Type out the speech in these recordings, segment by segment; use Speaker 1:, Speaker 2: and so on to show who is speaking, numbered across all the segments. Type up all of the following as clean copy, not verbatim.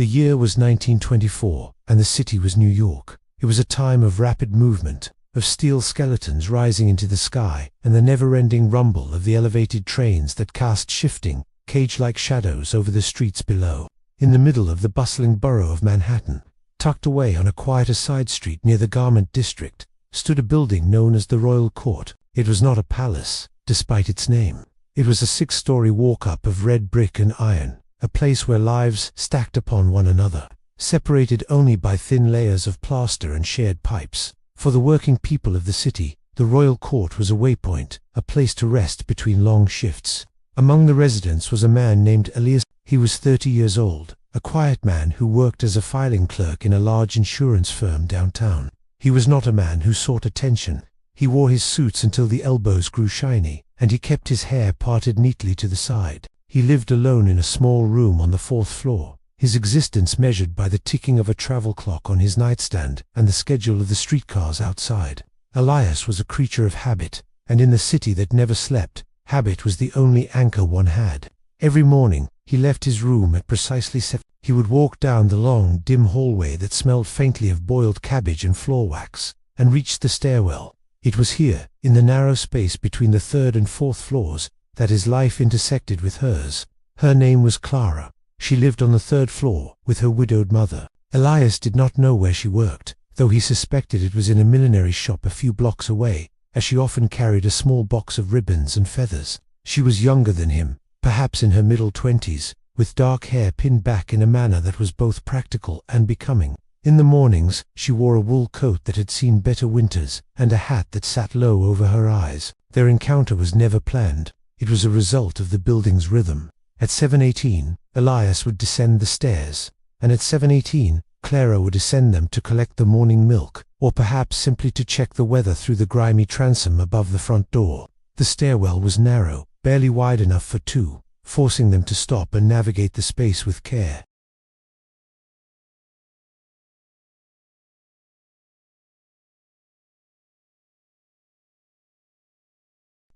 Speaker 1: The year was 1924, and the city was New York. It was a time of rapid movement, of steel skeletons rising into the sky, and the never-ending rumble of the elevated trains that cast shifting, cage-like shadows over the streets below. In the middle of the bustling borough of Manhattan, tucked away on a quieter side street near the Garment District, stood a building known as the Royal Court. It was not a palace, despite its name. It was a 6-story walk-up of red brick and iron, a place where lives stacked upon one another, separated only by thin layers of plaster and shared pipes. For the working people of the city, the Royal Court was a waypoint, a place to rest between long shifts. Among the residents was a man named Elias. He was 30 years old, a quiet man who worked as a filing clerk in a large insurance firm downtown. He was not a man who sought attention. He wore his suits until the elbows grew shiny, and he kept his hair parted neatly to the side. He lived alone in a small room on the 4th floor, his existence measured by the ticking of a travel clock on his nightstand and the schedule of the streetcars outside. Elias was a creature of habit, and in the city that never slept, habit was the only anchor one had. Every morning, he left his room at precisely 7. He would walk down the long, dim hallway that smelled faintly of boiled cabbage and floor wax, and reach the stairwell. It was here, in the narrow space between the 3rd and 4th floors, that his life intersected with hers. Her name was Clara. She lived on the 3rd floor, with her widowed mother. Elias did not know where she worked, though he suspected it was in a millinery shop a few blocks away, as she often carried a small box of ribbons and feathers. She was younger than him, perhaps in her middle 20s, with dark hair pinned back in a manner that was both practical and becoming. In the mornings, she wore a wool coat that had seen better winters, and a hat that sat low over her eyes. Their encounter was never planned. It was a result of the building's rhythm. At 7:18, Elias would descend the stairs, and at 7:18, Clara would ascend them to collect the morning milk, or perhaps simply to check the weather through the grimy transom above the front door. The stairwell was narrow, barely wide enough for two, forcing them to stop and navigate the space with care.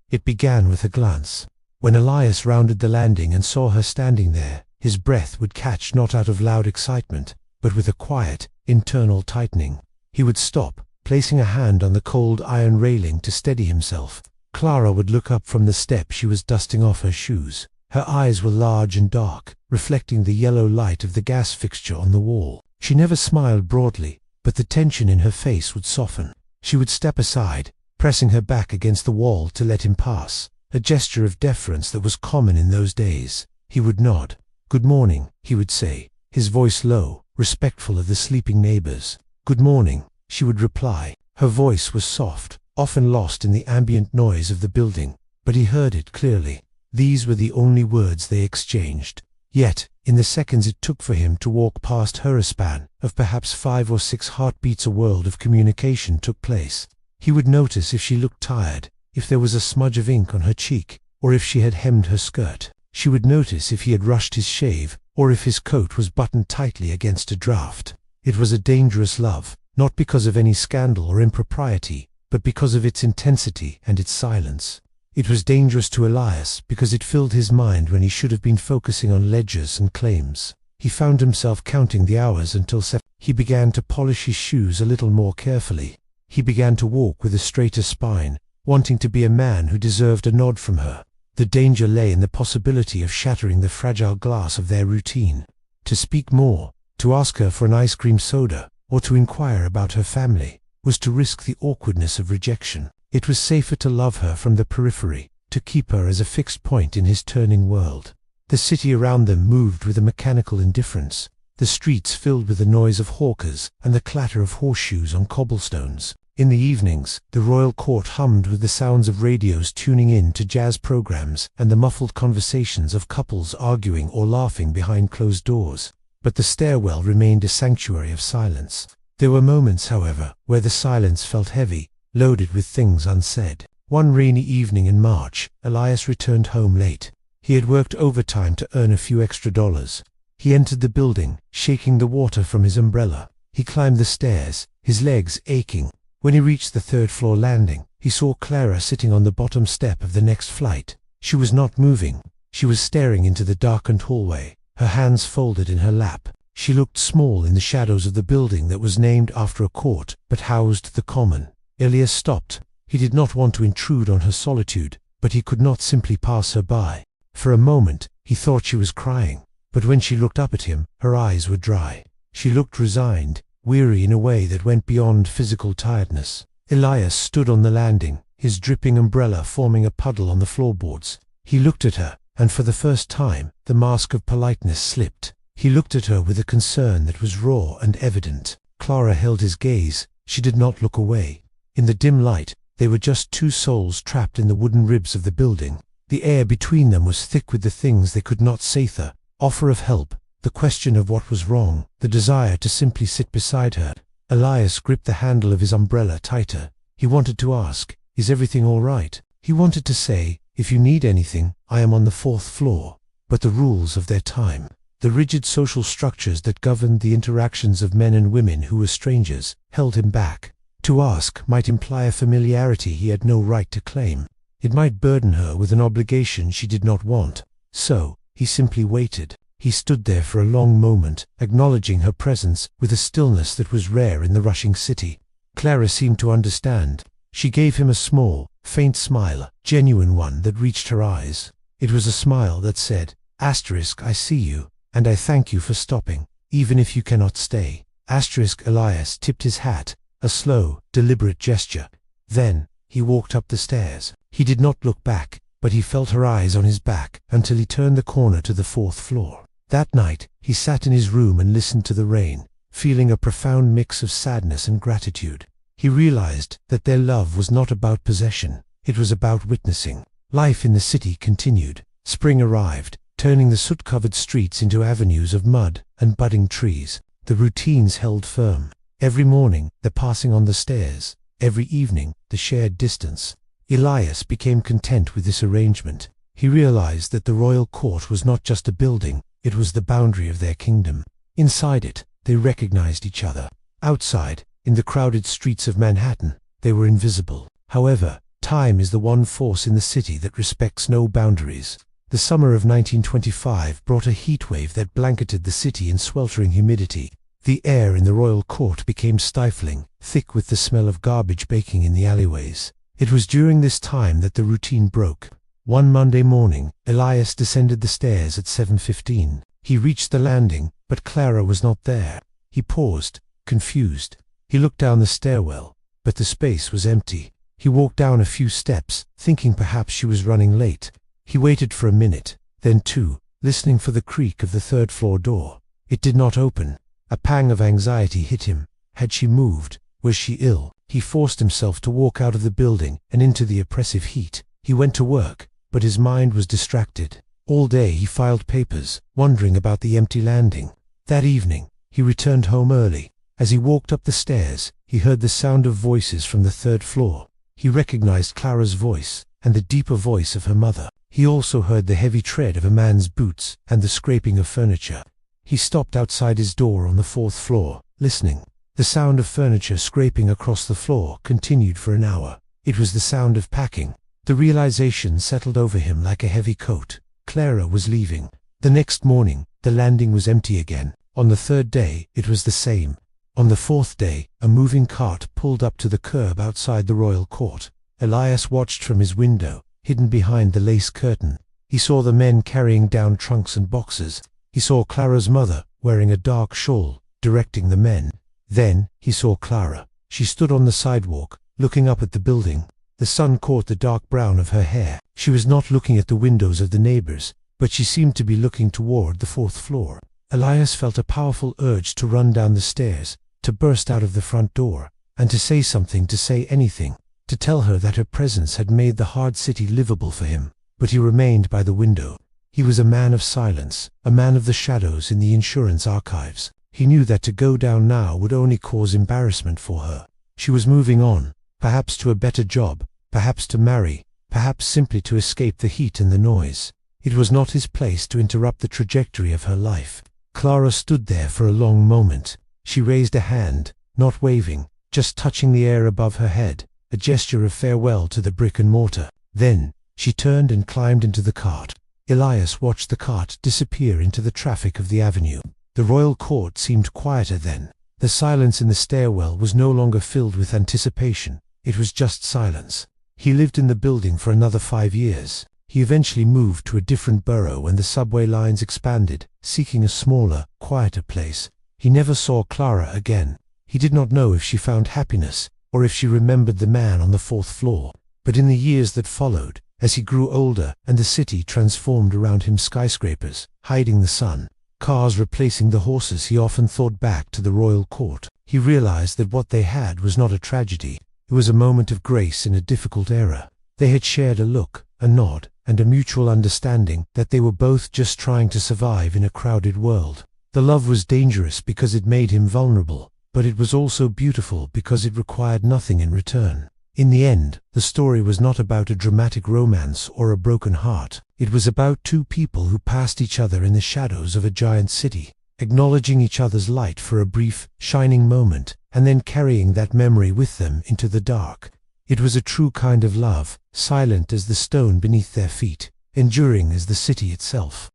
Speaker 1: It began with a glance. When Elias rounded the landing and saw her standing there, his breath would catch not out of loud excitement, but with a quiet, internal tightening. He would stop, placing a hand on the cold iron railing to steady himself. Clara would look up from the step she was dusting off her shoes. Her eyes were large and dark, reflecting the yellow light of the gas fixture on the wall. She never smiled broadly, but the tension in her face would soften. She would step aside, pressing her back against the wall to let him pass, a gesture of deference that was common in those days. He would nod. "Good morning," he would say, his voice low, respectful of the sleeping neighbors. "Good morning," she would reply. Her voice was soft, often lost in the ambient noise of the building, but he heard it clearly. These were the only words they exchanged. Yet, in the seconds it took for him to walk past her, a span of perhaps 5 or 6 heartbeats, a world of communication took place. He would notice if she looked tired, if there was a smudge of ink on her cheek, or if she had hemmed her skirt. She would notice if he had rushed his shave, or if his coat was buttoned tightly against a draft. It was a dangerous love, not because of any scandal or impropriety, but because of its intensity and its silence. It was dangerous to Elias because it filled his mind when he should have been focusing on ledgers and claims. He found himself counting the hours until 7. He began to polish his shoes a little more carefully. He began to walk with a straighter spine, wanting to be a man who deserved a nod from her. The danger lay in the possibility of shattering the fragile glass of their routine. To speak more, to ask her for an ice cream soda, or to inquire about her family, was to risk the awkwardness of rejection. It was safer to love her from the periphery, to keep her as a fixed point in his turning world. The city around them moved with a mechanical indifference, the streets filled with the noise of hawkers and the clatter of horseshoes on cobblestones. In the evenings, the Royal Court hummed with the sounds of radios tuning in to jazz programs and the muffled conversations of couples arguing or laughing behind closed doors. But the stairwell remained a sanctuary of silence. There were moments, however, where the silence felt heavy, loaded with things unsaid. One rainy evening in March, Elias returned home late. He had worked overtime to earn a few extra dollars. He entered the building, shaking the water from his umbrella. He climbed the stairs, his legs aching. When he reached the 3rd floor landing, he saw Clara sitting on the bottom step of the next flight. She was not moving. She was staring into the darkened hallway, her hands folded in her lap. She looked small in the shadows of the building that was named after a court, but housed the common. Elias stopped. He did not want to intrude on her solitude, but he could not simply pass her by. For a moment, he thought she was crying, but when she looked up at him, her eyes were dry. She looked resigned, weary in a way that went beyond physical tiredness. Elias stood on the landing, his dripping umbrella forming a puddle on the floorboards. He looked at her, and for the first time, the mask of politeness slipped. He looked at her with a concern that was raw and evident. Clara held his gaze. She did not look away. In the dim light, they were just two souls trapped in the wooden ribs of the building. The air between them was thick with the things they could not say, the offer of help, the question of what was wrong, the desire to simply sit beside her. Elias gripped the handle of his umbrella tighter. He wanted to ask, "Is everything all right?" He wanted to say, "If you need anything, I am on the 4th floor." But the rules of their time, the rigid social structures that governed the interactions of men and women who were strangers, held him back. To ask might imply a familiarity he had no right to claim. It might burden her with an obligation she did not want. So, he simply waited. He stood there for a long moment, acknowledging her presence with a stillness that was rare in the rushing city. Clara seemed to understand. She gave him a small, faint smile, a genuine one that reached her eyes. It was a smile that said, "I see you, and I thank you for stopping, even if you cannot stay." Elias tipped his hat, a slow, deliberate gesture. Then, he walked up the stairs. He did not look back, but he felt her eyes on his back until he turned the corner to the 4th floor. That night, he sat in his room and listened to the rain, feeling a profound mix of sadness and gratitude. He realized that their love was not about possession. It was about witnessing. Life in the city continued. Spring arrived, turning the soot-covered streets into avenues of mud and budding trees. The routines held firm. Every morning, the passing on the stairs. Every evening, the shared distance. Elias became content with this arrangement. He realized that the royal court was not just a building, it was the boundary of their kingdom. Inside it, they recognized each other. Outside, in the crowded streets of Manhattan, they were invisible. However, time is the one force in the city that respects no boundaries. The summer of 1925 brought a heatwave that blanketed the city in sweltering humidity. The air in the royal court became stifling, thick with the smell of garbage baking in the alleyways. It was during this time that the routine broke. One Monday morning, Elias descended the stairs at 7:15. He reached the landing, but Clara was not there. He paused, confused. He looked down the stairwell, but the space was empty. He walked down a few steps, thinking perhaps she was running late. He waited for a minute, then 2, listening for the creak of the 3rd floor door. It did not open. A pang of anxiety hit him. Had she moved? Was she ill? He forced himself to walk out of the building and into the oppressive heat. He went to work, but his mind was distracted. All day he filed papers, wondering about the empty landing. That evening, he returned home early. As he walked up the stairs, he heard the sound of voices from the 3rd floor. He recognized Clara's voice, and the deeper voice of her mother. He also heard the heavy tread of a man's boots and the scraping of furniture. He stopped outside his door on the 4th floor, listening. The sound of furniture scraping across the floor continued for an hour. It was the sound of packing. The realization settled over him like a heavy coat. Clara was leaving. The next morning, the landing was empty again. On the 3rd day, it was the same. On the 4th day, a moving cart pulled up to the curb outside the royal court. Elias watched from his window, hidden behind the lace curtain. He saw the men carrying down trunks and boxes. He saw Clara's mother, wearing a dark shawl, directing the men. Then, he saw Clara. She stood on the sidewalk, looking up at the building. The sun caught the dark brown of her hair. She was not looking at the windows of the neighbors, but she seemed to be looking toward the 4th floor. Elias felt a powerful urge to run down the stairs, to burst out of the front door, and to say something, to say anything, to tell her that her presence had made the hard city livable for him. But he remained by the window. He was a man of silence, a man of the shadows in the insurance archives. He knew that to go down now would only cause embarrassment for her. She was moving on, perhaps to a better job, perhaps to marry, perhaps simply to escape the heat and the noise. It was not his place to interrupt the trajectory of her life. Clara stood there for a long moment. She raised a hand, not waving, just touching the air above her head, a gesture of farewell to the brick and mortar. Then, she turned and climbed into the cart. Elias watched the cart disappear into the traffic of the avenue. The royal court seemed quieter then. The silence in the stairwell was no longer filled with anticipation, it was just silence. He lived in the building for another 5 years. He eventually moved to a different borough and the subway lines expanded, seeking a smaller, quieter place. He never saw Clara again. He did not know if she found happiness, or if she remembered the man on the 4th floor. But in the years that followed, as he grew older and the city transformed around him, skyscrapers hiding the sun, cars replacing the horses, he often thought back to the royal court. He realized that what they had was not a tragedy. It was a moment of grace in a difficult era. They had shared a look, a nod, and a mutual understanding that they were both just trying to survive in a crowded world. The love was dangerous because it made him vulnerable, but it was also beautiful because it required nothing in return. In the end, the story was not about a dramatic romance or a broken heart. It was about two people who passed each other in the shadows of a giant city, acknowledging each other's light for a brief, shining moment, and then carrying that memory with them into the dark. It was a true kind of love, silent as the stone beneath their feet, enduring as the city itself.